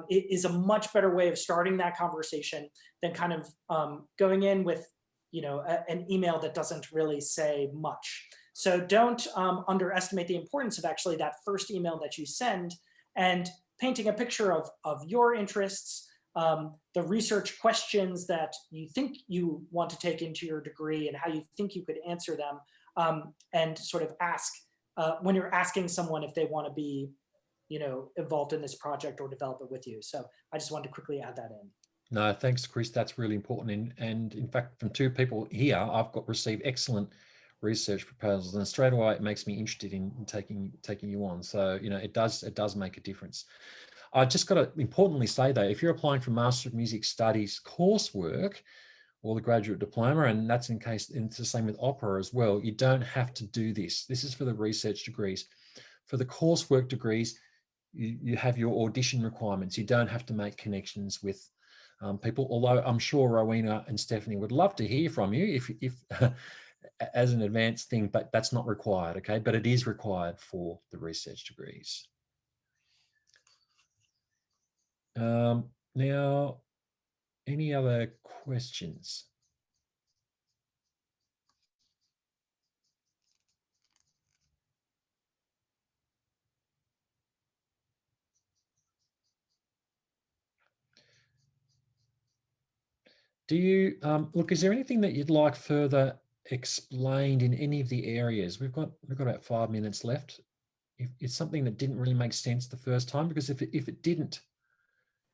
is a much better way of starting that conversation than kind of going in with, you know, an email that doesn't really say much. So don't underestimate the importance of actually that first email that you send and painting a picture of your interests, the research questions that you think you want to take into your degree and how you think you could answer them, and sort of ask when you're asking someone if they want to be, you know, involved in this project or develop it with you. So I just wanted to quickly add that in. No, thanks, Chris. That's really important. And in fact, from 2 people here, I've received excellent research proposals, and straight away it makes me interested in taking you on. So, you know, it does make a difference. I just got to importantly say though, if you're applying for Master of Music Studies coursework or the graduate diploma, and that's it's the same with opera as well, you don't have to do this. This is for the research degrees. For the coursework degrees, you have your audition requirements. You don't have to make connections with people, although I'm sure Rowena and Stephanie would love to hear from you if as an advanced thing, but that's not required, okay? But it is required for the research degrees. Now, any other questions? Do you, look, is there anything that you'd like further explained in any of the areas? We've got about 5 minutes left. If it's something that didn't really make sense the first time, because if it didn't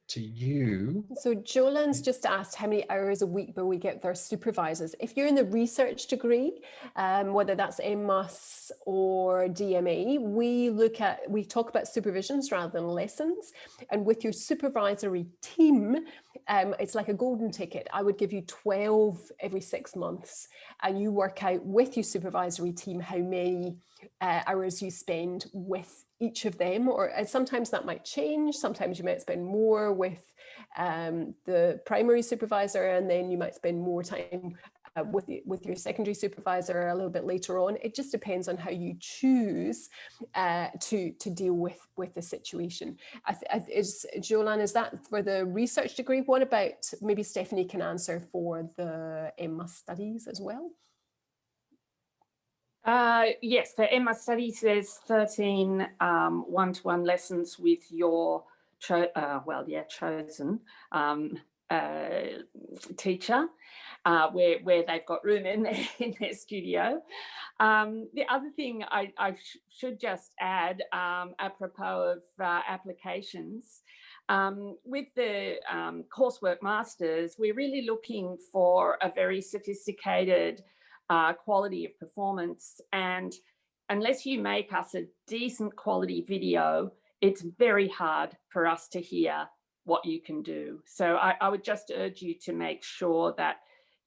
to you. So Jolin's just asked how many hours a week will we get with our supervisors? If you're in the research degree, whether that's MMUS or DME, we talk about supervisions rather than lessons. And with your supervisory team, it's like a golden ticket. I would give you 12 every 6 months, and you work out with your supervisory team how many hours you spend with each of them, or sometimes that might change. Sometimes you might spend more with the primary supervisor, and then you might spend more time with your secondary supervisor a little bit later on. It just depends on how you choose to deal with the situation. Jolan, is that for the research degree? What about, maybe Stephanie can answer for the Emma studies as well? Yes, for Emma studies, there's 13 one-to-one lessons with your chosen teacher, where they've got room in their studio. The other thing I should just add, apropos of applications, with the Coursework Masters, we're really looking for a very sophisticated quality of performance, and unless you make us a decent quality video, it's very hard for us to hear what you can do. So I would just urge you to make sure that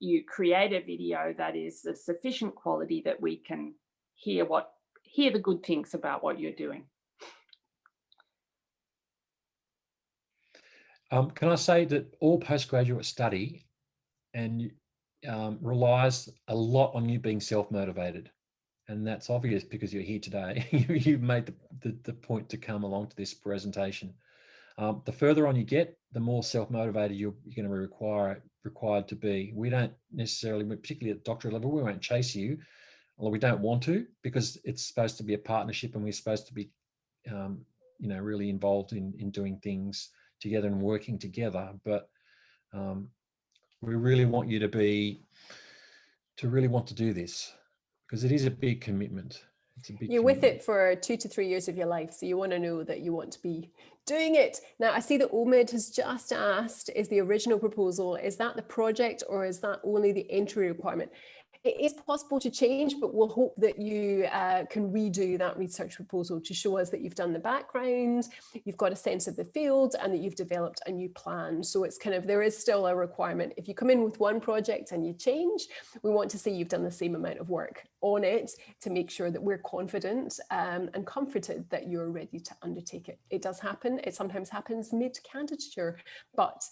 you create a video that is of sufficient quality that we can hear the good things about what you're doing. Can I say that all postgraduate study and relies a lot on you being self-motivated, and that's obvious because you're here today. You've made the point to come along to this presentation. The further on you get, the more self-motivated you're going to be required to be. We don't necessarily, particularly at doctorate level, we won't chase you, or we don't want to, because it's supposed to be a partnership, and we're supposed to be, really involved in doing things together and working together. But we really want you to really want to do this, because it is a big commitment. It's a big You're commitment. with it for 2 to 3 years of your life, so you want to know that you want to be doing it. Now, I see that Omid has just asked, is the original proposal, is that the project, or is that only the entry requirement? It is possible to change, but we'll hope that you can redo that research proposal to show us that you've done the background, you've got a sense of the field, and that you've developed a new plan. So it's kind of, there is still a requirement. If you come in with one project and you change, we want to see you've done the same amount of work on it to make sure that we're confident and comforted that you're ready to undertake it. It does happen. It sometimes happens mid-candidature, but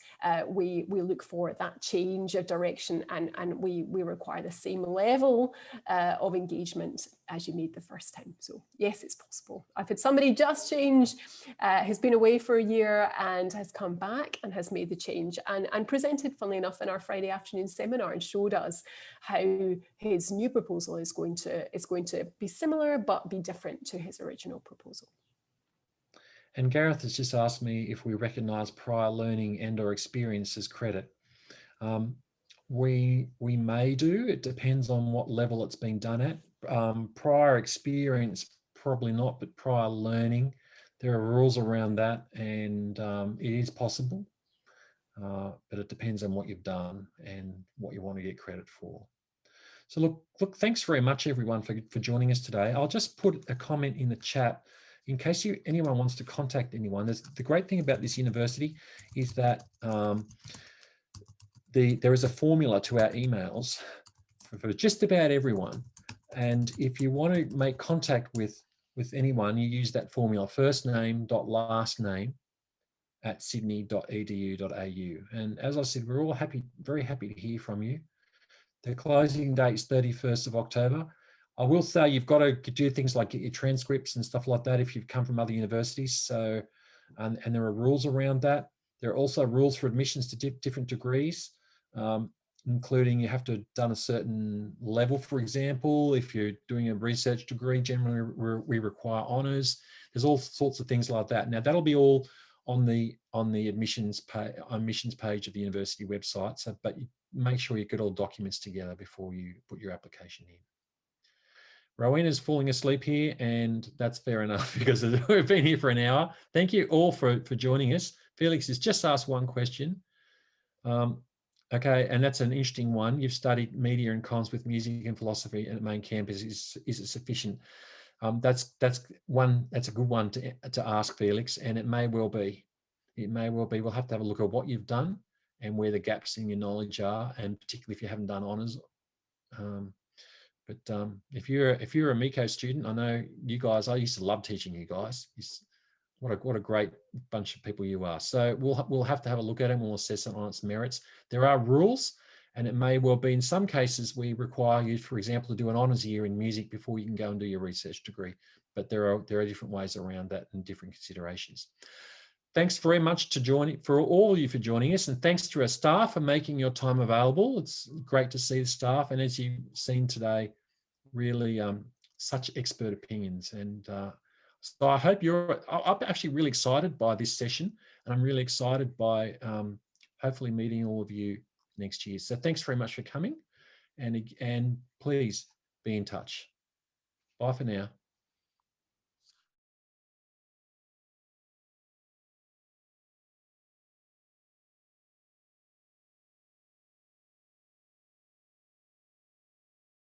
we look for that change of direction, and we require the same level of engagement as you made the first time. So yes, it's possible. I've had somebody just change, has been away for a year and has come back and has made the change and presented, funnily enough, in our Friday afternoon seminar, and showed us how his new proposal is going to be similar but be different to his original proposal. And Gareth has just asked me if we recognise prior learning and or experience as credit. We may do. It depends on what level it's been done at. Prior experience, probably not, but prior learning, there are rules around that, and it is possible, but it depends on what you've done and what you want to get credit for. So look, thanks very much everyone for joining us today. I'll just put a comment in the chat in case anyone wants to contact anyone. The great thing about this university is that there is a formula to our emails for just about everyone. And if you want to make contact with anyone, you use that formula, first name dot last name @sydney.edu.au. And as I said, we're all very happy to hear from you. The closing date is 31st of October. I will say you've got to do things like get your transcripts and stuff like that if you've come from other universities. So, and there are rules around that. There are also rules for admissions to different degrees, including you have to have done a certain level. For example, if you're doing a research degree, generally we require honours. There's all sorts of things like that. Now that'll be all on the admissions page of the university website. So, but you make sure you get all documents together before you put your application in. Rowena's falling asleep here, and that's fair enough because we've been here for an hour. Thank you all for joining us. Felix has just asked one question. Okay, and that's an interesting one. You've studied media and comms with music and philosophy at main campus. Is it sufficient? That's a good one to ask, Felix, and it may well be. It may well be. We'll have to have a look at what you've done and where the gaps in your knowledge are, and particularly if you haven't done honours. But if you're a MECO student, I know you guys. I used to love teaching you guys. What a great bunch of people you are. So we'll have to have a look at it and we'll assess it on its merits. There are rules, And it may well be in some cases we require you, for example, to do an honours year in music before you can go and do your research degree. But there are different ways around that and different considerations. Thanks very much for all of you for joining us, and thanks to our staff for making your time available. It's great to see the staff, and as you've seen today, really such expert opinions. And so I hope I'm actually really excited by this session, and I'm really excited by hopefully meeting all of you next year. So thanks very much for coming, and please be in touch. Bye for now.